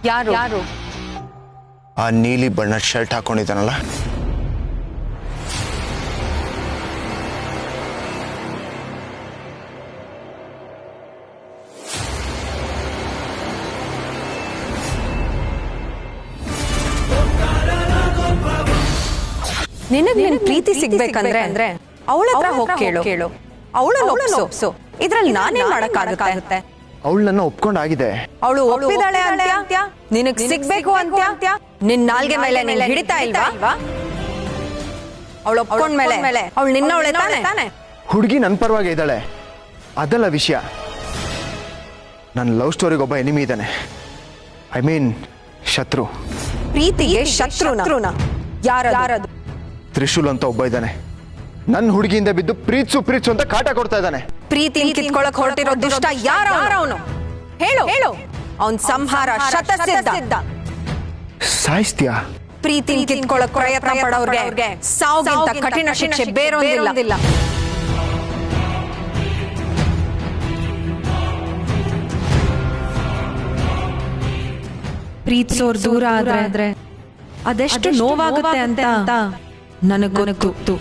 ಯಾರು ಯಾರು? ಆ ನೀಲಿ ಬಣ್ಣದ ಶರ್ಟ್ ಹಾಕೊಂಡಿದ್ದಾನಲ್ಲ, ನಿನಗೆ ನಿನ್ನ ಪ್ರೀತಿ ಸಿಗ್ಬೇಕಂದ್ರೆ ಅವಳ ಹತ್ರ ಹೋಗಿ ಕೇಳು. ಅವಳನ್ನ ಒಪ್ಸು. ಇದ್ರಲ್ಲಿ ನಾನೇ ಮಾಡಕ್ಕಾಗುತ್ತೆ? ಅವಳು ನನ್ನ ಒಪ್ಕೊಂಡಾಗಿದೆ. ಅವಳು ಒಪ್ಪಿದಾಳೆ ಅಂತ್ಯ? ನಿನಗ್ ಸಿಗ್ಬೇಕು ಅಂತ್ಯ? ನಿನ್ ನಾಲ್ಗೆ ಮೇಲೆ ನೀನ್ ಹಿಡಿತಾ ಇಲ್ವಾ? ಅವಳು ಒಪ್ಕೊಂಡ್ಮೇಲೆ ಅವಳು ನಿನ್ನವಳೆ ತಾನೆ? ಹುಡುಗಿ ನನ್ನ ಪರವಾಗಿ ಇದ್ದಾಳೆ, ಅದಲ್ಲ ವಿಷಯ. ನನ್ನ ಲವ್ ಸ್ಟೋರಿಗೆ ಒಬ್ಬ ಎನಿಮಿ ಇದ್ದಾನೆ. ಐ ಮೀನ್ ಶತ್ರು. ಪ್ರೀತಿಗೆ ಶತ್ರುನ? ಯಾರದು? ತ್ರಿಶೂಲ್ ಅಂತ ಒಬ್ಬ ಇದ್ದಾನೆ. ನನ್ನ ಹುಡುಗಿಯಿಂದ ಬಿದ್ದು ಪ್ರೀತ್ಸು ಅಂತ ಕಾಟ ಕೊಡ್ತಾ ಇದ್ದಾನೆ. ಪ್ರೀತಿ ಕಿತ್ಕೊಳಕ್ ಹೊರಟಿರೋ ದುಷ್ಟ ಯಾರವನು? ಹೇಳು. ಅವನ್ ಸಂಹಾರ ಶತಸಿದ್ಧ. ಸಾಯಿಸ್ತೀಯಾ? ಪ್ರೀತಿ ಕಿತ್ಕೊಳಕ್ ಪ್ರಯತ್ನ ಪಡೋರ್ಗೆ ಸಾವುಗಿಂತ ಕಠಿಣ ಶಿಕ್ಷೆ ಬೇರೊಂದಿಲ್ಲ. ಪ್ರೀತಿಸೋರ್ ದೂರ ಆದ್ರೆ ಅದೆಷ್ಟು ನೋವಾಗುತ್ತೆ ಅಂತ ನನಗ್ ಗೊತ್ತು.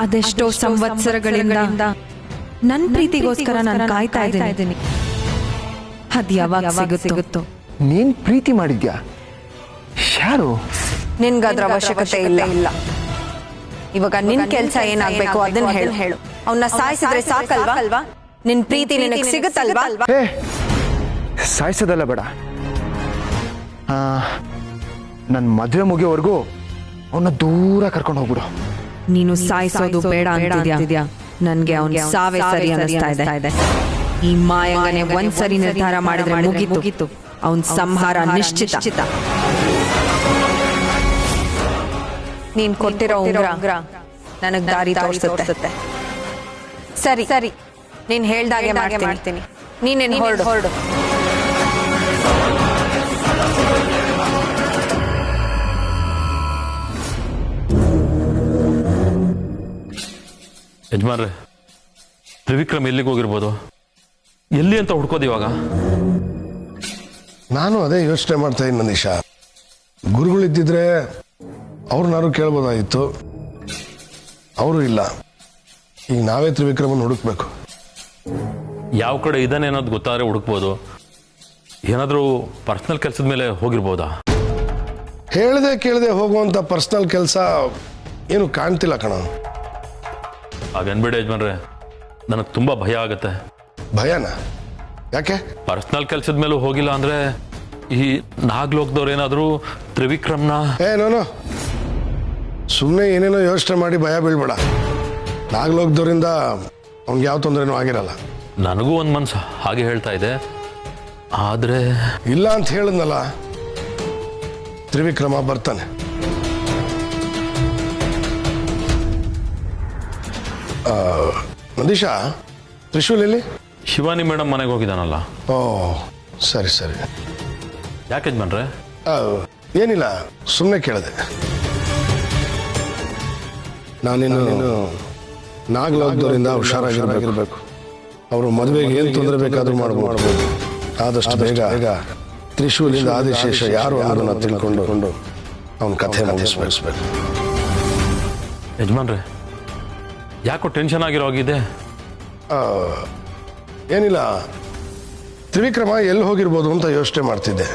ಅದೆಷ್ಟೋ ಸಂವತ್ಸರಗಳಿಂದ ನನ್ ಪ್ರೀತಿಗೋಸ್ಕರ ನಾನು ಕಾಯ್ತಾ ಇದ್ದೀನಿ. ಅದ್ ಯಾವಾಗ ಸಿಗುತ್ತೋ. ನೀನ್ ಪ್ರೀತಿ ಮಾಡಿದ್ಯಾ? ಯಾರು? ನಿನ್ಗದ್ರ ಅವಶ್ಯಕತೆ ಇಲ್ಲ. ಇವಾಗ ನಿನ್ ಕೆಲ್ಸ ಏನಾಗ್ಬೇಕು ಅದನ್ನ ಹೇಳು. ಅವನ್ನ ಸಾಯಿಸಿದ್ರೆ ಸಾಕಲ್ವಾ? ನಿನ್ ಪ್ರೀತಿ ನಿನಗೆ ಸಿಗುತ್ತಲ್ವಾ? ಸಾಯಿಸೋದಲ್ಲ ಬೇಡ, ನನ್ನ ಮದುವೆ ಮುಗಿಯೋವರೆಗೂ ಅವನ್ನ ದೂರ ಕರ್ಕೊಂಡು ಹೋಗ್ಬಿಡು. ನೀನು ಸಾಯಿಸೋದು ಬೇಡ ಅಂತಿದ್ಯಾ? ನನ್ಗೆ ಅವನ್ ಸಾವೇ ಸರಿ ಅನ್ನಿಸ್ತಾ ಇದೆ. ಈ ಮಾಯಂಗನೆ ಒಂದ್ಸರಿ ನಿರ್ಧಾರ ಮಾಡಿದ್ರೆ ಮುಗೀತು. ಅವನ್ ಸಂಹಾರ ನಿಶ್ಚಿತ. ನೀನ್ ಕೊಟ್ಟಿರೋ ಉಂಗ್ರ ನನಗ್ ದಾರಿ ತೋರಿಸುತ್ತೆ. ಸರಿ, ನೀನ್ ಹೇಳ್ದಾಗೆ ಮಾಡ್ತೀನಿ. ನೀನೇನು ಹೊರಡು. ಯಜಮಾನ್ರೆ, ತ್ರಿವಿಕ್ರಮ್ ಎಲ್ಲಿಗೆ ಹೋಗಿರ್ಬೋದು? ಎಲ್ಲಿ ಅಂತ ಹುಡ್ಕೋದು ಇವಾಗ? ನಾನು ಅದೇ ಯೋಚನೆ ಮಾಡ್ತಾ ಇದ್ದೀನಿ ನಂದೀಶ. ಗುರುಗಳಿದ್ದಿದ್ರೆ ಅವ್ರನ್ನಾರು ಕೇಳ್ಬೋದಾಗಿತ್ತು, ಅವರು ಇಲ್ಲ. ಈಗ ನಾವೇ ತ್ರಿವಿಕ್ರಮನ್ ಹುಡುಕ್ಬೇಕು. ಯಾವ ಕಡೆ ಇದ್ದಾನೆ ಅನ್ನೋದು ಗೊತ್ತಾದ್ರೆ ಹುಡುಕ್ಬೋದು. ಏನಾದರೂ ಪರ್ಸನಲ್ ಕೆಲಸದ ಮೇಲೆ ಹೋಗಿರ್ಬೋದಾ? ಹೇಳ್ದೆ ಕೇಳದೆ ಹೋಗುವಂಥ ಪರ್ಸನಲ್ ಕೆಲಸ ಏನು ಕಾಣ್ತಿಲ್ಲ ಕಣ. ಹಾಗನ್ಬೇಡಿ ಯಜಮಾನ್ರೆ, ನನಗೆ ತುಂಬ ಭಯ ಆಗುತ್ತೆ. ಭಯನಾ? ಯಾಕೆ? ಪರ್ಸನಲ್ ಕೆಲಸದ ಮೇಲೂ ಹೋಗಿಲ್ಲ ಅಂದ್ರೆ ಈ ನಾಗ್ಲೋಕದವ್ರು ಏನಾದರೂ ತ್ರಿವಿಕ್ರಮ್ನ ಏನೋ ಸುಮ್ಮನೆ ಏನೇನೋ ಯೋಚನೆ ಮಾಡಿ ಭಯ ಬೀಳ್ಬೇಡ. ನಾಗ್ಲೋಕದವರಿಂದ ಅವ್ನಿಗೆ ಯಾವ ತೊಂದರೆನೂ ಆಗಿರಲ್ಲ. ನನಗೂ ಒಂದು ಮನ್ಸು ಹಾಗೆ ಹೇಳ್ತಾ ಇದೆ. ಆದರೆ ಇಲ್ಲ ಅಂತ ಹೇಳಿದ್ನಲ್ಲ, ತ್ರಿವಿಕ್ರಮ ಬರ್ತಾನೆ. ನಂದೀಶ, ತ್ರಿಶೂಲ್ ಎಲ್ಲಿ? ಶಿವಾನಿ ಮೇಡಮ್ ಮನೆಗೆ ಹೋಗಿದ್ದಾನಲ್ಲ. ಓ ಸರಿ. ಯಾಕೆ ಯಜಮಾನ್ರೆ? ಏನಿಲ್ಲ, ಸುಮ್ಮನೆ ಕೇಳಿದೆ. ನಾನಿನ್ನು ನಾಗ್ಲೋಕದವರಿಂದ ಹುಷಾರಾಗಿರ್ಬೇಕು. ಅವರು ಮದುವೆಗೆ ಏನು ತೊಂದರೆ ಬೇಕಾದ್ರೂ ಮಾಡ್ಬೋದು. ಆದಷ್ಟು ಬೇಗ ತ್ರಿಶೂಲಿಂದ ಆದಿಶೇಷ ಯಾರು ಅನ್ನೋದನ್ನ ತಿಳ್ಕೊಂಡು ಅವನ ಕಥೆ ಮುಗಿಸ್ಬೇಕು. ಯಜಮಾನ್ರೆ, ಯಾಕೋ ಟೆನ್ಷನ್ ಆಗಿರೋ ಆಗಿದೆ? ಏನಿಲ್ಲ, ತ್ರಿವಿಕ್ರಮ ಎಲ್ಲಿ ಹೋಗಿರ್ಬೋದು ಅಂತ ಯೋಚನೆ ಮಾಡ್ತಿದ್ದೆ.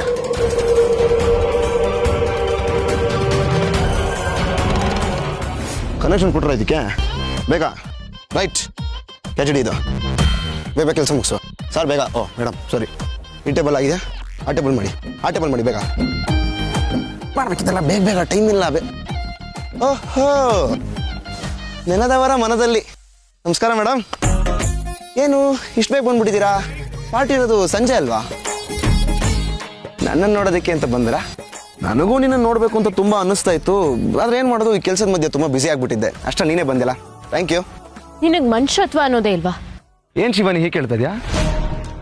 ಕನೆಕ್ಷನ್ ಕೊಟ್ರ ಇದಕ್ಕೆ ಬೇಗ. ರೈಟ್, ಕೆಚಡಿ ಇದು ಬೇಗ ಕೆಲಸ ಮುಗಿಸು ಸರ್, ಬೇಗ. ಓ ಮೇಡಮ್ ಸಾರಿ, ಈ ಟೇಬಲ್ ಆಗಿದೆ, ಆ ಟೇಬಲ್ ಮಾಡಿ ಬೇಗ ಮಾಡ್ಬೇಕಿತ್ತಲ್ಲ. ಬೇಗ ಟೈಮ್ ಇಲ್ಲ. ಓಹೋ, ನೆನದವರ ಮನದಲ್ಲಿ. ನಮಸ್ಕಾರ ಮೇಡಮ್. ಏನು ಇಷ್ಟು ಬೇಗ ಬಂದ್ಬಿಟ್ಟಿದ್ದೀರಾ? ಪಾರ್ಟಿ ಇರೋದು ಸಂಜೆ ಅಲ್ವಾ? ನನ್ನನ್ನು ನೋಡೋದಕ್ಕೆ ಅಂತ ಬಂದಿರಾ? ನನಗೂ ನಿನ್ನ ನೋಡಬೇಕು ಅಂತ ತುಂಬ ಅನ್ನಿಸ್ತಾ ಇತ್ತು. ಆದ್ರೆ ಏನು ಮಾಡೋದು, ಈ ಕೆಲಸದ ಮಧ್ಯೆ ತುಂಬ ಬ್ಯುಸಿ ಆಗಿಬಿಟ್ಟಿದ್ದೆ. ಅಷ್ಟ ನೀನೇ ಬಂದಿಲ್ಲ. Thank you. ನಿನಗೆ ಮನುಷ್ಯತ್ವ ಅನ್ನೋದೇ ಇಲ್ವಾ? ಏನು ಶಿವಾನಿ ಹೀಗೆ ಕೇಳ್ತಾ ಇದೆಯಾ?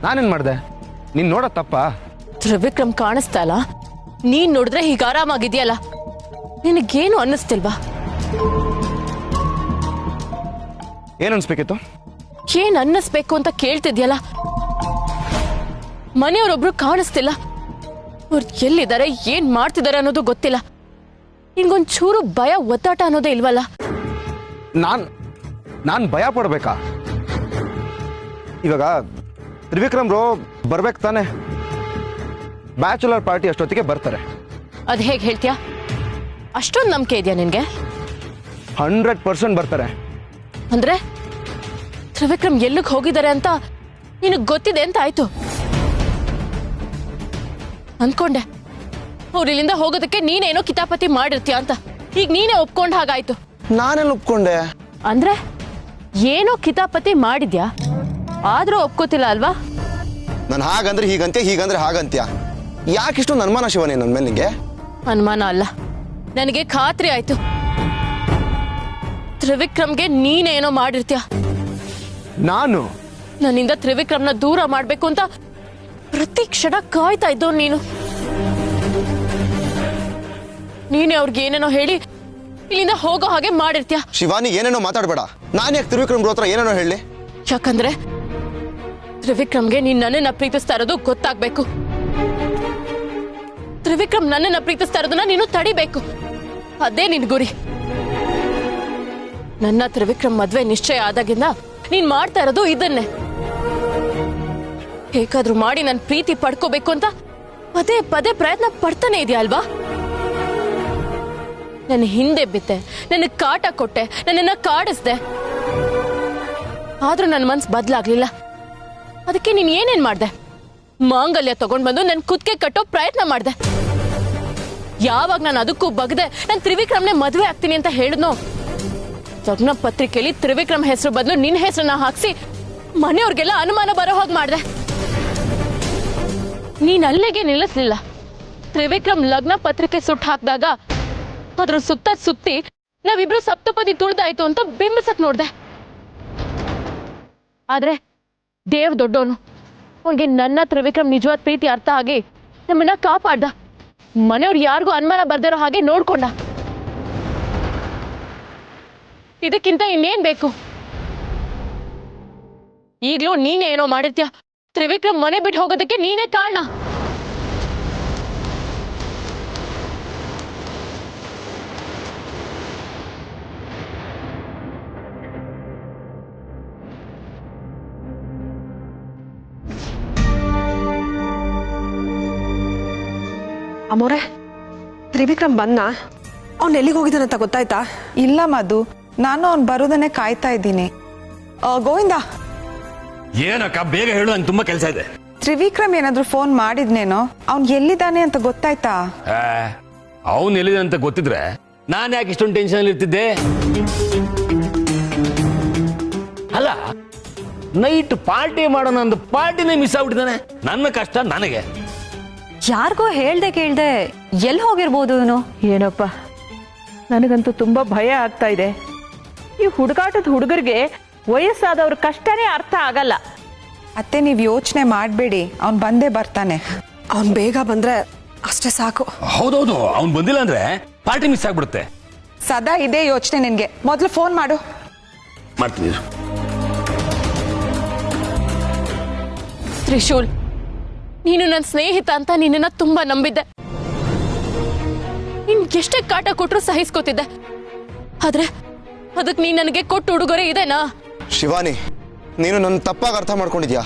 ನಾನೇನು ಮಾಡಿದೆ? ನೀನು ನೋಡೋ ತಪ್ಪಾ? ತ್ರಿವಿಕ್ರಮ್ ಕಾಣಿಸ್ತಾ ಇಲ್ಲ, ನೀನ್ ನೋಡಿದ್ರೆ ಹೀಗೆ ಆರಾಮಾಗಿದೆಯಲ್ಲ, ನಿನಗೇನು ಅನ್ನಿಸ್ತಿಲ್ವಾ? ಏನು ಅನ್ಸ್ಬೇಕಿತ್ತು? ಏನ್ ಅನ್ನಿಸ್ಬೇಕು ಅಂತ ಕೇಳ್ತಿದ್ಯಲ್ಲ. ಮನೆಯವರೊಬ್ರು ಕಾಣಿಸ್ತಿಲ್ಲ. ಅವ್ರು ಎಲ್ಲಿದ್ದಾರೆ, ಏನ್ ಮಾಡ್ತಿದ್ದಾರೆ ಅನ್ನೋದು ಗೊತ್ತಿಲ್ಲ. ನಿಂಗೊಂಚೂರು ಭಯ ಒತ್ತಾಟ ಅನ್ನೋದೇ ಇಲ್ವಲ್ಲ? ನಾನು ಭಯ ಪಡ್ಬೇಕಾ? ಇವಾಗ ತ್ರಿವಿಕ್ರಮ್ ರೋ ಬರ್ಬೇಕು ತಾನೆ? ಬ್ಯಾಚುಲರ್ ಪಾರ್ಟಿ ಅಷ್ಟೊತ್ತಿಗೆ ಬರ್ತಾರೆ. ಅದ್ ಹೇಗೆ ಹೇಳ್ತೀಯಾ? ಅಷ್ಟೊಂದು ನಂಬಿಕೆ ಇದೆಯಾ ನಿನ್ಗೆ? 100% ಬರ್ತಾರೆ. ಅಂದ್ರೆ ತ್ರಿವಿಕ್ರಮ್ ಎಲ್ಲಿಗೆ ಹೋಗಿದ್ದಾರೆ ಅಂತ ನಿನಗ್ ಗೊತ್ತಿದೆ ಅಂತ ಆಯ್ತು. ಅನ್ಕೊಂಡೆ ಅವ್ರು ಇಲ್ಲಿಂದ ಹೋಗೋದಕ್ಕೆ ನೀನೇನೋ ಕಿತಾಪತಿ ಮಾಡಿರ್ತೀಯ ಅಂತ. ಈಗ ನೀನೇ ಒಪ್ಕೊಂಡ್ ಹಾಗಾಯ್ತು. ನಾನೆಲ್ಲ ಒಪ್ಕೊಂಡೆ? ಅಂದ್ರೆ ಏನೋ ಕಿತಾಪತಿ ಮಾಡಿದ್ಯಾ, ಆದ್ರೂ ಒಪ್ಕೋತಿಲ್ಲ ಅಲ್ವಾ? ನಾನು ಹಾಗಂದ್ರೆ ಹೀಗಂತ್ಯ, ಹೀಗಂದ್ರೆ ಹಾಗಂತ್ಯ. ಯಾಕಿಷ್ಟೊಂದು ಅನುಮಾನ ಶಿವಾನಿ ನನ್ನ ಮೇಲೆ ನಿಂಗೆ? ಅನುಮಾನ ಅಲ್ಲ, ನನಗೆ ಖಾತ್ರಿ ಆಯ್ತು. ತ್ರಿವಿಕ್ರಮ್ಗೆ ನೀನೇನೋ ಮಾಡಿರ್ತೀಯ. ನಾನು ನನ್ನಿಂದ ತ್ರಿವಿಕ್ರಮ್ನ ದೂರ ಮಾಡ್ಬೇಕು ಅಂತ ಪ್ರತಿ ಕ್ಷಣ ಕಾಯ್ತಾ ಇದ್ದೋ ನೀನು. ನೀನೇ ಅವ್ರಿಗೆ ಏನೇನೋ ಹೇಳಿ ಇಲ್ಲಿಂದ ಹೋಗೋ ಹಾಗೆ ಮಾಡಿರ್ತೀಯ. ಶಿವಾನಿ ಏನೇನೋ ಮಾತಾಡಬೇಡ. ನಾನು ಯಾಕೆ ತ್ರಿವಿಕ್ರಮ್ ಬ್ರೋ ಹತ್ರ ಏನೇನೋ ಹೇಳಿ? ಯಾಕಂದ್ರೆ ತ್ರಿವಿಕ್ರಮ್ಗೆ ನೀನ್ ನನ್ನನ್ನ ಪ್ರೀತಿಸ್ತಾ ಇರೋದು ಗೊತ್ತಾಗ್ಬೇಕು. ತ್ರಿವಿಕ್ರಮ್ ನನ್ನನ್ನ ಪ್ರೀತಿಸ್ತಾ ಇರೋದನ್ನ ನೀನು ತಡಿಬೇಕು. ಅದೇ ನಿನ್ ಗುರಿ. ನನ್ನ ತ್ರಿವಿಕ್ರಮ್ ಮದ್ವೆ ನಿಶ್ಚಯ ಆದಾಗಿಂದ ನೀನ್ ಮಾಡ್ತಾ ಇರೋದು ಇದನ್ನೇ. ಹೇಗಾದ್ರೂ ಮಾಡಿ ನನ್ ಪ್ರೀತಿ ಪಡ್ಕೋಬೇಕು ಅಂತ ಪದೇ ಪದೇ ಪ್ರಯತ್ನ ಪಡ್ತಾನೆ ಇದೆಯಾ ಅಲ್ವಾ? ನನ್ನ ಹಿಂದೆ ಬಿದ್ದೆ, ನನಗ್ ಕಾಟ ಕೊಟ್ಟೆ, ನನ್ನನ್ನ ಕಾಡಿಸ್ದೆ. ಆದ್ರೂ ನನ್ನ ಮನ್ಸು ಬದ್ಲಾಗ್ಲಿಲ್ಲ. ಅದಕ್ಕೆ ನೀನ್ ಏನೇನ್ ಮಾಡ್ದೆ? ಮಾಂಗಲ್ಯ ತಗೊಂಡ್ ಬಂದು ನನ್ ಕುತ್ತಿಗೆ ಕಟ್ಟೋ ಪ್ರಯತ್ನ ಮಾಡ್ದೆ. ಯಾವಾಗ ನಾನು ಅದಕ್ಕೂ ಬಗ್ದೆ ನಾನು ತ್ರಿವಿಕ್ರಮ್ನೆ ಮದುವೆ ಆಗ್ತೀನಿ ಅಂತ ಹೇಳಿದ್ನೋ, ಲಗ್ನ ಪತ್ರಿಕೆಯಲ್ಲಿ ತ್ರಿವಿಕ್ರಮ್ ಹೆಸರು ಬದಲು ನಿನ್ನ ಹೆಸರನ್ನ ಹಾಕ್ಸಿ ಮನೆಯವ್ರಿಗೆಲ್ಲ ಅನುಮಾನ ಬರೋ ಹಾಗೆ ಮಾಡ್ದೆ. ನೀನ್ ಅಲ್ಲಿಗೆ ನಿಲ್ಲಿಸ್ಲಿಲ್ಲ. ತ್ರಿವಿಕ್ರಮ್ ಲಗ್ನ ಪತ್ರಿಕೆ ಸುಟ್ಟು ಹಾಕಿದಾಗ ಅದ್ರ ಸುತ್ತಿ ನಾವಿಬ್ರು ಸಪ್ತಪದಿ ತುಳಿದಾಯ್ತು ಅಂತ ಬಿಂಬಿಸಕ್ ನೋಡ್ದೆ. ಆದ್ರೆ ದೇವ್ ದೊಡ್ಡೋನು, ಅವನಿಗೆ ನನ್ನ ತ್ರಿವಿಕ್ರಮ್ ನಿಜವಾದ ಪ್ರೀತಿ ಅರ್ಥ ಆಗಿ ನಮ್ಮನ್ನ ಕಾಪಾಡ್ದ. ಮನೆಯವ್ರು ಯಾರಿಗೂ ಅನುಮಾನ ಬರ್ದಿರೋ ಹಾಗೆ ನೋಡ್ಕೊಂಡ. ಇದಕ್ಕಿಂತ ಇನ್ನೇನ್ ಬೇಕು? ಈಗ್ಲೂ ನೀನೇ ಏನೋ ಮಾಡಿರ್ತೀಯ. ತ್ರಿವಿಕ್ರಮ್ ಮನೆ ಬಿಟ್ಟು ಹೋಗೋದಕ್ಕೆ ನೀನೇ ಕಾರಣ. ಅಮೋರೆ, ತ್ರಿವಿಕ್ರಮ್ ಬಂದ? ಅವ್ನು ಎಲ್ಲಿಗೆ ಹೋಗಿದ್ದಾನಂತ ಗೊತ್ತಾಯ್ತಾ? ಇಲ್ಲ ಮಧು, ನಾನು ಅವ್ನು ಬರೋದನ್ನೇ ಕಾಯ್ತಾ ಇದ್ದೀನಿ. ಗೋವಿಂದ, ಏನಕ್ಕ ಬೇಗ ಹೇಳು, ನಂಗೆ ತುಂಬಾ ಕೆಲಸ ಇದೆ. ತ್ರಿವಿಕ್ರಮ್ ಏನಾದ್ರು ಫೋನ್ ಮಾಡಿದ್ನೇನೋ? ಅವ್ನು ಎಲ್ಲಿದ್ದಾನೆ ಅಂತ ಗೊತ್ತಾಯ್ತಾ? ಅವನು ಎಲ್ಲಿದೆ ಅಂತ ಗೊತ್ತಿದ್ರೆ ನಾನು ಯಾಕೆ ಇಷ್ಟೊಂದು ಟೆನ್ಷನ್ ಅಲ್ಲಿ ಇರ್ತಿದ್ದೆ? ಅಲ್ಲ, ನೈಟ್ ಪಾರ್ಟಿ ಮಾಡೋಣ ಅಂದ ಪಾರ್ಟಿನೇ ಮಿಸ್ ಆಗ್ಬಿಟ್ಟಿದ್ದಾನೆ. ನನ್ನ ಕಷ್ಟ ನನಗೆ. ಯಾರಿಗೋ ಹೇಳ್ದೆ ಕೇಳ್ದೆ ಎಲ್ಲಿ ಹೋಗಿರ್ಬೋದು ಇವನು? ಏನಪ್ಪ, ನನಗಂತೂ ತುಂಬಾ ಭಯ ಆಗ್ತಾ ಇದೆ. ಈ ಹುಡುಗಾಟದ ಹುಡುಗರಿಗೆ ವಯಸ್ಸಾದವ್ರ ಕಷ್ಟನೇ ಅರ್ಥ ಆಗಲ್ಲ. ಅತ್ತೆ, ನೀವು ಯೋಚನೆ ಮಾಡಬೇಡಿ, ಅವ್ನು ಬಂದೇ ಬರ್ತಾನೆ. ಅವ್ನು ಬೇಗ ಬಂದ್ರೆ ಅಷ್ಟೇ ಸಾಕು. ಹೌದೌದು, ಅವ್ನು ಬಂದಿಲ್ಲ ಅಂದ್ರೆ ಪಾರ್ಟಿ ಮಿಸ್ ಆಗ್ಬಿಡುತ್ತೆ. ಸದಾ ಇದೇ ಯೋಚನೆ ನಿನ್ಗೆ. ಮೊದಲು ಫೋನ್ ಮಾಡು. ಮಾಡ್ತೀನಿ. ತ್ರಿಶೂಲ್, ನೀನು ನನ್ನ ಸ್ನೇಹಿತ ಅಂತ ನಿನ್ನನ್ನ ತುಂಬಾ ನಂಬಿದ್ದೆ. ನೀನ್ ಎಷ್ಟೇ ಕಾಟ ಕೊಟ್ರು ಸಹಿಸ್ಕೋತಿದ್ದೆ. ಆದ್ರೆ ಅದಕ್ಕೆ ನೀನ್ ನನಗೆ ಕೊಟ್ಟು ಉಡುಗೊರೆ ಇದೇನಾ? ಶಿವಾನಿ, ನೀನು ನನ್ನ ತಪ್ಪಾಗಿ ಅರ್ಥ ಮಾಡ್ಕೊಂಡಿದ್ಯಾ?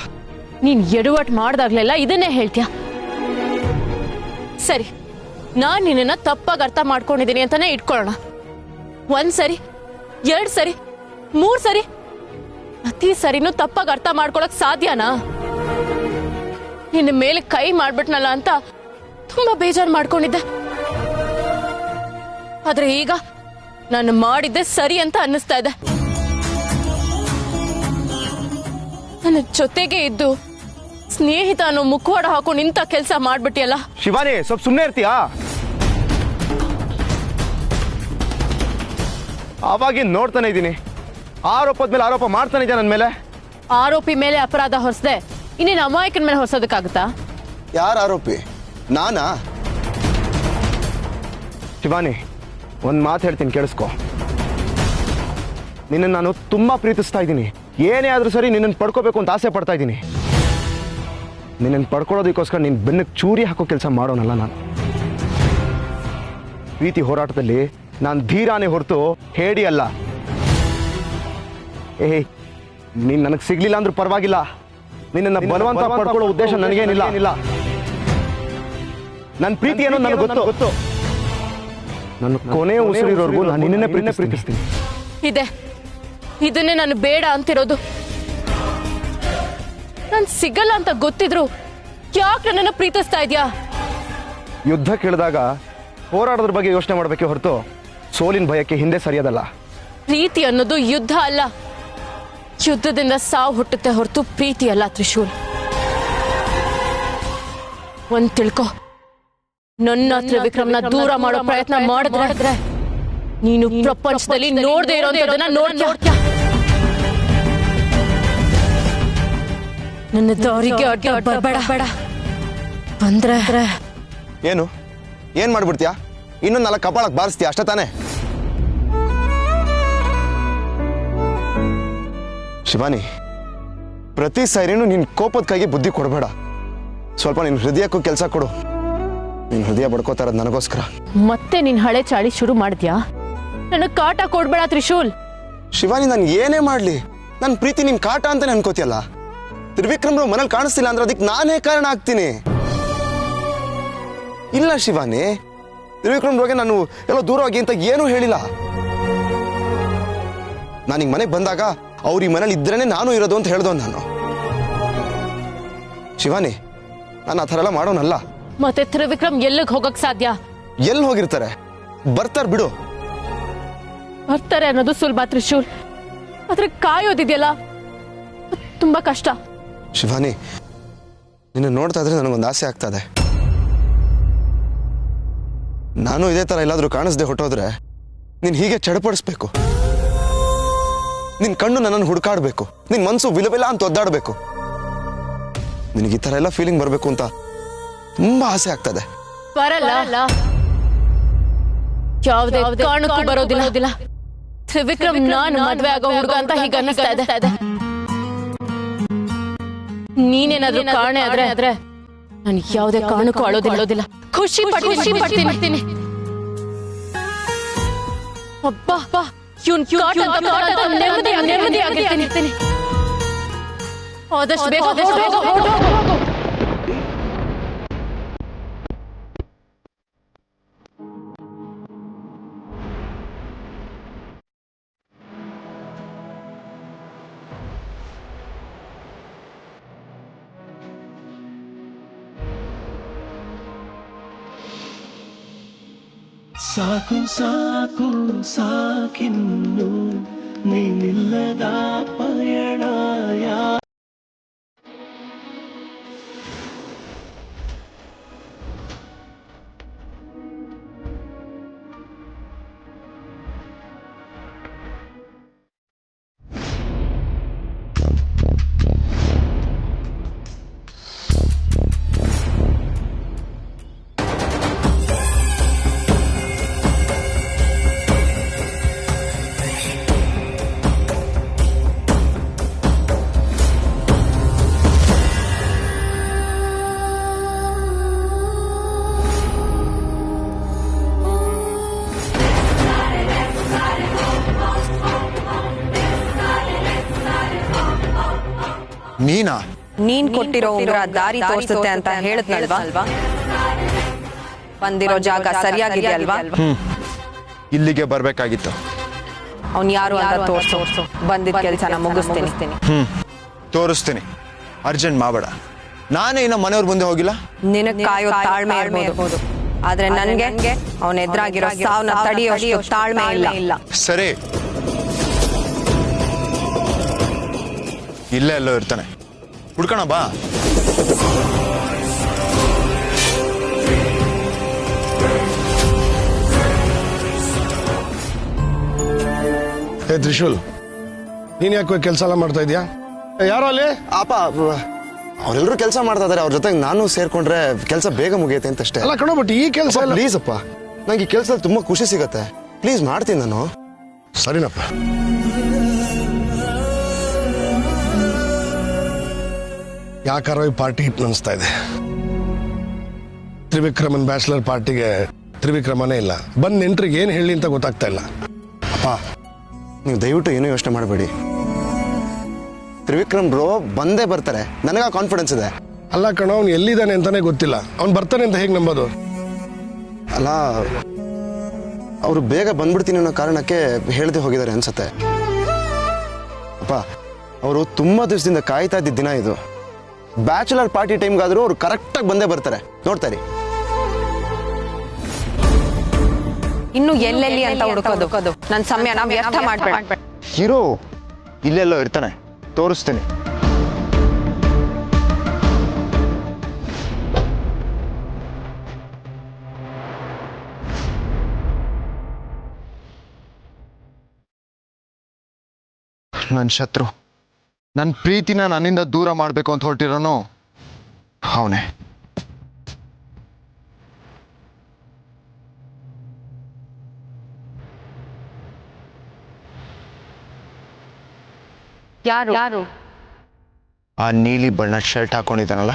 ನೀನ್ ಎಡವಟ್ ಮಾಡ್ದಾಗ್ಲೆಲ್ಲ ಇದನ್ನೇ ಹೇಳ್ತೀಯ. ಸರಿ, ನಾನ್ ನಿನ್ನ ತಪ್ಪಾಗಿ ಅರ್ಥ ಮಾಡ್ಕೊಂಡಿದ್ದೀನಿ ಅಂತಾನೆ ಇಟ್ಕೊಳ್ಳೋಣ. 1 ಸರಿ, 2 ಸರಿ, 3 ಸರಿ, ಪ್ರತಿ ಸರಿನೂ ತಪ್ಪಾಗಿ ಅರ್ಥ ಮಾಡ್ಕೊಳಕ್ ಸಾಧ್ಯನಾ? ನಿನ್ನ ಮೇಲೆ ಕೈ ಮಾಡ್ಬಿಟ್ನಲ್ಲ ಅಂತ ತುಂಬಾ ಬೇಜಾರು ಮಾಡ್ಕೊಂಡಿದ್ದೆ. ಆದ್ರೆ ಈಗ ನಾನು ಮಾಡಿದ್ದೆ ಸರಿ ಅಂತ ಅನ್ನಿಸ್ತಾ ಇದೆ. ನನ್ನ ಜೊತೆಗೆ ಇದ್ದು ಸ್ನೇಹಿತ ಅನ್ನೋ ಮುಖವಾಡ ಹಾಕೊಂಡು ಇಂಥ ಕೆಲಸ ಮಾಡ್ಬಿಟ್ಟಿಯಲ್ಲ. ಶಿವಾನಿ, ಸ್ವಲ್ಪ ಸುಮ್ಮನೆ ಇರ್ತೀಯಾ? ಆವಾಗಿಂದ ನೋಡ್ತಾನೆ ಇದ್ದೀನಿ, ಆರೋಪದ ಮೇಲೆ ಆರೋಪ ಮಾಡ್ತಾನೆ ಇದೆಯಾ ನನ್ನ ಮೇಲೆ. ಆರೋಪಿ ಮೇಲೆ ಅಪರಾಧ ಹೊರಿಸದೆ ಇನ್ನೇನು ಅಮಾಯಕನ ಮೇಲೆ ಹೊರಿಸೋದಕ್ಕಾಗುತ್ತಾ? ಯಾರು ಆರೋಪಿ? ನಾನಾ? ಶಿವಾನಿ, ಒಂದು ಮಾತು ಹೇಳ್ತೀನಿ, ಕೇಳಿಸ್ಕೊ. ನಿನ್ನನ್ನು ನಾನು ತುಂಬಾ ಪ್ರೀತಿಸ್ತಾ ಇದ್ದೀನಿ. ಏನೇ ಆದ್ರೂ ಸರಿ ನಿನ್ನನ್ನು ಪಡ್ಕೋಬೇಕು ಅಂತ ಆಸೆ ಪಡ್ತಾ ಇದ್ದೀನಿ. ನಿನ್ನನ್ನು ಪಡ್ಕೊಳ್ಳೋದಕ್ಕೋಸ್ಕರ ನೀನು ಬೆನ್ನಕ್ಕೆ ಚೂರಿ ಹಾಕೋ ಕೆಲಸ ಮಾಡೋನಲ್ಲ ನಾನು. ಪ್ರೀತಿ ಹೋರಾಟದಲ್ಲಿ ನಾನು ಧೀರಾನೇ ಹೊರತು ಹೇಡಿ ಅಲ್ಲ. ನೀನು ನನಗೆ ಸಿಗ್ಲಿಲ್ಲ ಅಂದ್ರೂ ಪರವಾಗಿಲ್ಲ, ನಿನ್ನನ್ನು ಬಲವಂತ ಪಡ್ಕೊಳ್ಳೋ ಉದ್ದೇಶ ನನಗೇನಿಲ್ಲ. ನನ್ನ ಪ್ರೀತಿ ಏನೋ ನನಗೆ ಗೊತ್ತು. ನನ್ನ ಕೊನೆಯ ಉಸಿರಿರೋರ್ಗೂ ನಾನು ನಿನ್ನೆ ಪ್ರೀತಿಸ್ತೀನಿ. ಇದನ್ನೇ ನಾನು ಬೇಡ ಅಂತಿರೋದು. ನಾನು ಸಿಗಲ್ಲ ಅಂತ ಗೊತ್ತಿದ್ರು ಯಾಕೆ ನನ್ನನ್ನು ಪ್ರೀತಿಸ್ತಾ ಇದ್ಯಾ? ಯುದ್ಧ ಕೇಳಿದಾಗ ಹೋರಾಡೋದ್ರ ಬಗ್ಗೆ ಯೋಚನೆ ಮಾಡಬೇಕೆ ಹೊರತು ಸೋಲಿನ ಭಯಕ್ಕೆ ಹಿಂದೆ ಸರಿಯೋದಲ್ಲ. ಪ್ರೀತಿ ಅನ್ನೋದು ಯುದ್ಧ ಅಲ್ಲ. ಯುದ್ಧದಿಂದ ಸಾವು ಹುಟ್ಟುತ್ತೆ ಹೊರತು ಪ್ರೀತಿ ಅಲ್ಲ ತ್ರಿಶೂಲ್. ಒಂದ್ ತಿಳ್ಕೊ, ನನ್ನ ತ್ರಿವಿಕ್ರಮ್ನ ದೂರ ಮಾಡೋ ಪ್ರಯತ್ನ ಮಾಡಿದ್ರೆ ನೀನು ಪ್ರಪಂಚದಲ್ಲಿ ನೋಡದೆ ಇರೋದನ್ನ ನೋಡ್ತೀಯ. ನನ್ನ ದಾರಿಗೆ ಅಡ್ಡ ಬರಬೇಡ. ಬಂದ್ರೆ ಏನ್ ಮಾಡ್ಬಿಡ್ತೀಯಾ? ಇನ್ನೊಂದು 4 ಕಪಾಳಕ್ಕೆ ಬಾರಿಸ್ತೀಯ ಅಷ್ಟೇ ತಾನೆ? ಶಿವಾನಿ, ಪ್ರತಿ ಸಾರಿನೂ ನಿನ್ ಕೋಪದ ಕೈಗೆ ಬುದ್ಧಿ ಕೊಡಬೇಡ. ಸ್ವಲ್ಪ ನಿನ್ ಹೃದಯಕ್ಕೂ ಕೆಲಸ ಕೊಡು. ನಿನ್ ಹೃದಯ ಬಡ್ಕೋತಾ ಇರೋದು ನನಗೋಸ್ಕರ. ಮತ್ತೆ ನಿನ್ ಹಳೆ ಚಾಳಿ ಶುರು ಮಾಡಿದ್ಯಾ? ನನಗ್ ಕಾಟ ಕೊಡ್ಬೇಡ ತ್ರಿಶೂಲ್. ಶಿವಾನಿ, ನಾನು ಏನೇ ಮಾಡ್ಲಿ ನನ್ನ ಪ್ರೀತಿ ನಿನ್ ಕಾಟ ಅಂತಾನೆ ಅನ್ಕೋತಿಯಲ್ಲ. ತ್ರಿವಿಕ್ರಮ್ರು ಮನೇಲಿ ಕಾಣಿಸ್ತಿಲ್ಲ ಅಂದ್ರೆ ಅದಕ್ಕೆ ನಾನೇ ಕಾರಣ ಆಗ್ತೀನಿ. ಇಲ್ಲ ಶಿವಾನಿ, ತ್ರಿವಿಕ್ರಮ್ರಿಗೆ ನಾನು ಎಲ್ಲೋ ದೂರ ಹೋಗಿ ಅಂತ ಏನೂ ಹೇಳಿಲ್ಲ. ನಾನು ಈಗ ಮನೆಗೆ ಬಂದಾಗ ಅವ್ರ ಈ ಮನೇಲಿ ಇದ್ರೇನೆ ನಾನು ಇರೋದು ಅಂತ ಹೇಳ್ದವ್ ನಾನು. ಶಿವಾನಿ, ನಾನು ಆ ಥರ ಎಲ್ಲ ಮಾಡೋನಲ್ಲ. ಮತ್ತೆ ತ್ರಿವಿಕ್ರಮ್ ಎಲ್ಲಿಗೆ ಹೋಗಕ್ ಸಾಧ್ಯ? ಎಲ್ಲಿ ಹೋಗಿರ್ತಾರೆ? ಬರ್ತಾರ ಬಿಡು. ಬರ್ತಾರೆ ಅನ್ನೋದು ಸುಲಭ ತ್ರಿಶೂಲ್, ಆದ್ರೆ ಕಾಯೋದಿದೆಯಲ್ಲ ತುಂಬಾ ಕಷ್ಟ. ಶಿವಾನಿ, ನಿನ್ನ ನೋಡ್ತಾ ಇದ್ರೆ ನನಗೊಂದು ಆಸೆ ಆಗ್ತದೆ. ನಾನು ಇದೇ ತರ ಎಲ್ಲಾದ್ರೂ ಕಾಣಿಸ್ದೆ ಹೊಟ್ಟೋದ್ರೆ ನೀನ್ ಹೀಗೆ ಚಡಪಡಿಸ್ಬೇಕು. ನಿನ್ ಕಣ್ಣು ನನ್ನನ್ನು ಹುಡುಕಾಡ್ಬೇಕು, ನಿನ್ ಮನ್ಸು ವಿಲವಿಲ ಅಂತ ಒದ್ದಾಡ್ಬೇಕು. ನಿನಗೆ ಈ ತರ ಎಲ್ಲ ಫೀಲಿಂಗ್ ಬರ್ಬೇಕು ಅಂತ ತುಂಬಾ ಆಸೆ ಆಗ್ತದೆ. ಬರಲ್ಲ, ಯಾವುದೇ ಕಾರಣಕ್ಕೂ ಬರೋದಿಲ್ಲ. ತ್ರಿವಿಕ್ರಮ್ ನಾನು ಮದ್ವೆ ಆಗೋ ಹುಡುಗ ಅಂತ ಹೀಗೆ ಅನ್ನಿಸ್ತಾ ಇದೆ. ನೀನೇನಾದ್ರೂ ಕಾರಣ ಆದ್ರೆ ನಾನು ಯಾವುದೇ ಕಾರಣಕ್ಕೂ ಅಳೋದಿಲ್ಲ. ಖುಷಿ ಪಡ್ತೀನಿ. ಅಬ್ಬಾ, ನೆಮ್ಮದಿ ಆಗಿರ್ತೀನಿ. ಆದಷ್ಟು ಬೇಗ ಹೋಗು. ಸಾಕು ಸಾಕು ಸಾಕಿನ್ನು ನೀನಿಲ್ಲದ ಪಯಣ. ನೀನ್ ಕೊಟ್ಟಿರೋ ಉಂಗುರ ದಾರಿ ತೋರಿಸುತ್ತೆ ಅಂತ ಹೇಳಿದ್ನಲ್ವಾ? ಬಂದಿರೋ ಜಾಗ ಸರಿಯಾಗಿದೆ ಅಲ್ವಾ? ಇಲ್ಲಿಗೆ ಬರ್ಬೇಕಾಗಿತ್ತು. ಅವ್ನು ಯಾರು ಅಂತ ತೋರ್ಸು. ಬಂದಿದ್ದ ಕೆಲಸನ ಮುಗಿಸ್ತೀನಿ. ತೋರಿಸ್ತೀನಿ, ಅರ್ಜೆಂಟ್ ಮಾಡಬೇಡ. ನಾನೇ ಇನ್ನ ಮನೆಯವ್ರ ಮುಂದೆ ಹೋಗಿಲ್ಲ. ನಿನಗ್ ಕಾಯೋ ತಾಳ್ಮೆ ಇರ್ಬೋದು, ಆದ್ರೆ ನನ್ಗೆ ಅವನ ಎದುರಾಗಿರೋ ಸಾವನ್ನ ತಡೆಯೋ ತಾಳ್ಮೆ ಇಲ್ಲ. ಸರಿ, ಇಲ್ಲೇ ಎಲ್ಲೋ ಇರ್ತಾನೆ, ಹುಡ್ಕೋಣ ಬಾ. ಹೇ ತ್ರಿಶೂಲ್, ನೀನ್ ಯಾಕೆ ಕೆಲಸ ಎಲ್ಲ ಮಾಡ್ತಾ ಇದೀಯಾ? ಯಾರೋ ಅಲ್ಲಿ ಅಪ್ಪ, ಅವರೆಲ್ಲರೂ ಕೆಲಸ ಮಾಡ್ತಾ ಇದಾರೆ. ಅವ್ರ ಜೊತೆಗೆ ನಾನು ಸೇರ್ಕೊಂಡ್ರೆ ಕೆಲಸ ಬೇಗ ಮುಗಿಯುತ್ತೆ ಅಂತ ಅಷ್ಟೇ. ಅಲ್ಲ ಕಣೋ, ಬಟ್ ಈ ಕೆಲಸ ಪ್ಲೀಸ್ ಅಪ್ಪ, ನಂಗೆ ಈ ಕೆಲಸದಲ್ಲಿ ತುಂಬಾ ಖುಷಿ ಸಿಗತ್ತೆ. ಪ್ಲೀಸ್ ಮಾಡ್ತೀನಿ ನಾನು. ಸರಿನಪ್ಪ. ಯಾಕಾರೋ ಈ ಪಾರ್ಟಿ ಹಿಟ್ ಅನಿಸ್ತಾ ಇದೆ. ತ್ರಿವಿಕ್ರಮನ್ ಬ್ಯಾಚುಲರ್ ಪಾರ್ಟಿಗೆ ತ್ರಿವಿಕ್ರಮನೇ ಇಲ್ಲ. ಬಂದ್ ನೆಂಟ್ರಿಗೆ ಏನು ಹೇಳಿ ಅಂತ ಗೊತ್ತಾಗ್ತಾ ಇಲ್ಲ. ಅಪ್ಪ ನೀವು ದಯವಿಟ್ಟು ಏನೂ ಯೋಚನೆ ಮಾಡಬೇಡಿ. ತ್ರಿವಿಕ್ರಮ್ ಬ್ರೋ ಬಂದೇ ಬರ್ತಾರೆ, ನನಗ ಕಾನ್ಫಿಡೆನ್ಸ್ ಇದೆ. ಅಲ್ಲ ಕಣೋ, ಅವ್ನು ಎಲ್ಲಿದ್ದಾನೆ ಅಂತಾನೆ ಗೊತ್ತಿಲ್ಲ. ಅವ್ನು ಬರ್ತಾನೆ ಅಂತ ಹೇಗೆ ನಂಬೋದು? ಅಲ್ಲ, ಅವರು ಬೇಗ ಬಂದ್ಬಿಡ್ತೀನಿ ಅನ್ನೋ ಕಾರಣಕ್ಕೆ ಹೇಳದೆ ಹೋಗಿದ್ದಾರೆ ಅನ್ಸತ್ತೆ. ಅಪ್ಪ ಅವರು ತುಂಬಾ ದಿವಸದಿಂದ ಕಾಯ್ತಾ ಇದ್ದ ದಿನ ಇದು. ಬ್ಯಾಚುಲರ್ ಪಾರ್ಟಿ ಟೈಮ್ಗಾದ್ರೂ ಅವ್ರು ಕರೆಕ್ಟಾಗಿ ಬಂದೇ ಬರ್ತಾರೆ, ನೋಡ್ತಾರೆ. ಇನ್ನು ಎಲ್ಲೆಲ್ಲಿ ಅಂತ ಹುಡುಕೋದು ನನ್ನ ಸಮಯ ನಾವು ವ್ಯರ್ಥ ಮಾಡ್ಬೇಡ. ಹೀರೋ ಇಲ್ಲೆಲ್ಲೋ ಇರ್ತಾನೆ, ತೋರಿಸ್ತೀನಿ. ನನ್ನ ಶತ್ರು, ನನ್ನ ಪ್ರೀತಿನ ನನ್ನಿಂದ ದೂರ ಮಾಡಬೇಕು ಅಂತ ಹೊರಟಿರೋನು ಅವನೇ. ಯಾರು? ಆ ನೀಲಿ ಬಣ್ಣ ಶರ್ಟ್ ಹಾಕೊಂಡಿದ್ದಾನಲ್ಲ,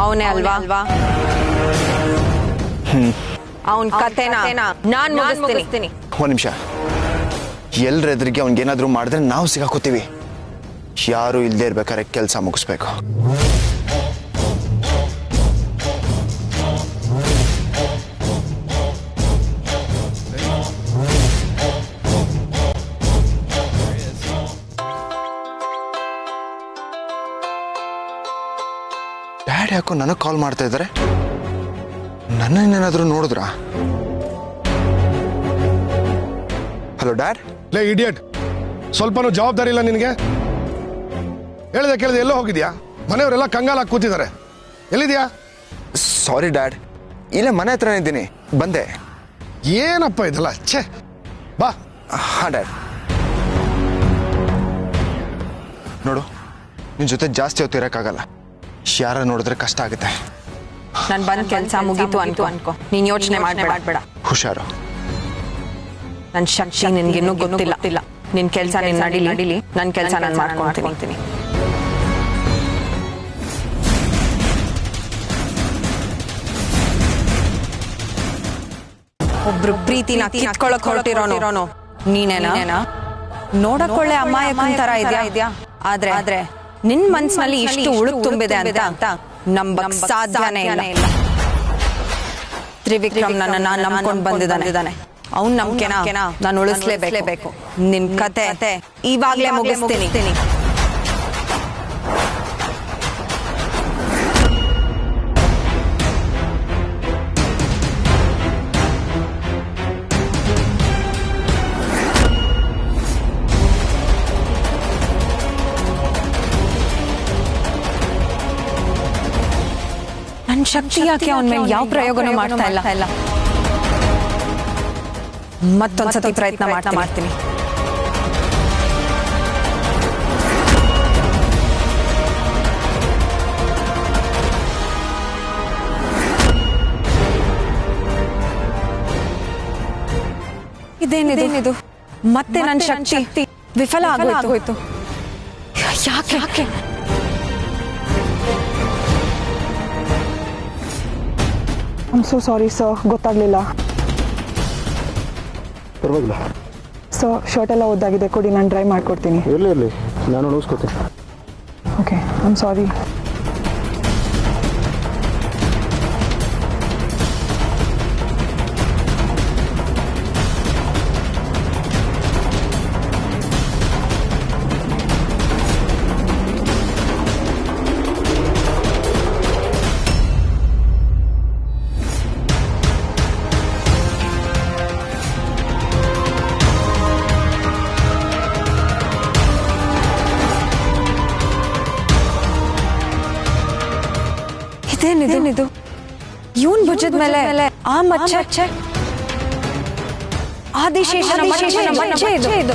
ಅವನೇ ಅಲ್ವಾ? ಅವನ್ ಕತೆನ ನಾನ್ ಮುಗಿಸ್ತೀನಿ. ಒಂದ್ ನಿಮಿಷ, ಎಲ್ರೆದ್ರಿಗೆ ಅವ್ನಿಗೇನಾದ್ರೂ ಮಾಡಿದ್ರೆ ನಾವು ಸಿಗಾಕೋತೀವಿ. ಯಾರು ಇಲ್ಲದೆ ಇರ್ಬೇಕಾದ್ರೆ ಕೆಲಸ ಮುಗಿಸ್ಬೇಕು. ಡ್ಯಾಡ್ ಯಾಕೋ ನನಗೆ ಕಾಲ್ ಮಾಡ್ತಾ ಇದ್ದಾರೆ? ನನ್ನೇನಾದ್ರೂ ನೋಡಿದ್ರಾ? Hello dad. ಲೇ ಇಡಿಯಟ್, ಸ್ವಲ್ಪನೂ ಜವಾಬ್ದಾರಿ ಇಲ್ಲ ನಿನಗೆ? ಹೇಳಿದೆ ಕೇಳಿದೆ ಎಲ್ಲೋ ಹೋಗಿದ್ಯಾ? ಮನೆಯವರೆಲ್ಲ ಕಂಗಾಲಾಗಿ ಕೂತಿದ್ದಾರೆ. ಎಲ್ಲಿದ್ಯಾ? ಸಾರಿ ಡ್ಯಾಡ್, ಇಲ್ಲೇ ಮನೆ ಹತ್ರನೇ ಇದ್ದೀನಿ, ಬಂದೆ. ಏನಪ್ಪ ಇದಲ್ಲ, ಛೇ. ಬಾ. ಹಾ ಡ್ಯಾಡ್. ನೋಡು, ನಿನ್ ಜೊತೆ ಜಾಸ್ತಿ ಹೊತ್ತು ಇರೋಕ್ಕಾಗಲ್ಲ. ಯಾರ ನೋಡಿದ್ರೆ ಕಷ್ಟ ಆಗುತ್ತೆ. ನಾನು ಬಂದ್ ಕೆಲಸ ಮುಗೀತು ಅನ್ಕೋ. ನೀನ್ ಯೋಚನೆ ಮಾಡ್ಬೇಡ. ಹುಷಾರು. ನನ್ನ ಶಕ್ತಿ ನಿನ್ಗಿನ್ನೂ ಗೊತ್ತಿಲ್ಲ. ನಿನ್ ಕೆಲಸ ನೀನ್ ನಡೀಲಿ, ನನ್ನ ಕೆಲಸ ನಾನು ಮಾಡ್ಕೊಂತೀನಿ. ಒಬ್ರು ಪ್ರೀತಿನ ಕಿತ್ಕೊಳ್ಳೋಕ್ ಹೊರಟಿರೋನು ನೀನೇನಾ? ನೋಡಕೊಳ್ಳೆ ಅಮಾಯಕನ ತರ ಇದೆಯಾ? ಆದ್ರೆ ನಿನ್ ಮನ್ಸಿನಲ್ಲಿ ಇಷ್ಟು ಉಳುಕ್ ತುಂಬಿದೆ ಅಂತ ನಂಬಕ್ ಸಾಧ್ಯನೇ ಇಲ್ಲ. ತ್ರಿವಿಕ್ರಮ್ ನನ್ನ ನಂಬ್ಕೊಂಡು ಬಂದಿದ್ದಾನೆ. ಅವ್ನ್ ನಂಬಿಕೆನ ನಾನು ಉಳಿಸ್ಲೇಬೇಕು. ನಿನ್ ಕತೆ ಇವಾಗ್ಲೇ ಮುಗಿಸ್ತೀನಿ. ನನ್ನ ಶಕ್ತಿ ಯಾಕೆ ಅವನ ಮೇಲೆ ಯಾವ ಪ್ರಯೋಗನೂ ಮಾಡ್ತಾ ಇಲ್ಲ. ಮತ್ತೊಂದ್ಸತಿ ಪ್ರಯತ್ನ ಮಾಡ್ತೀನಿ. ಇದೇನಿದು? ಮತ್ತೆ ನನ್ನ ಶಕ್ತಿ ವಿಫಲ ಆಗೋಯ್ತು. ಯಾಕೆ? ಐಮ್ ಸೋ ಸಾರಿ ಸರ್, ಗೊತ್ತಾಗ್ಲಿಲ್ಲ. ಪರವಾಗಿಲ್ಲ ಸರ್, ಶರ್ಟ್ ಎಲ್ಲ ಓದಾಗಿದೆ, ಕೊಡಿ, ನಾನು ಡ್ರೈ ಮಾಡ್ಕೊಡ್ತೀನಿ. ಇರಲಿ, ನಾನು ಉಳಿಸ್ಕೊತೀನಿ. Okay, I'm sorry. ಇದೇನಿದು? ಇವನ್ ಭುಜದ ಮೇಲೆ ಆ ಮಚ್ಚೆ ಆದಿಶೇಷನ ಮಚ್ಚೆ ಇದು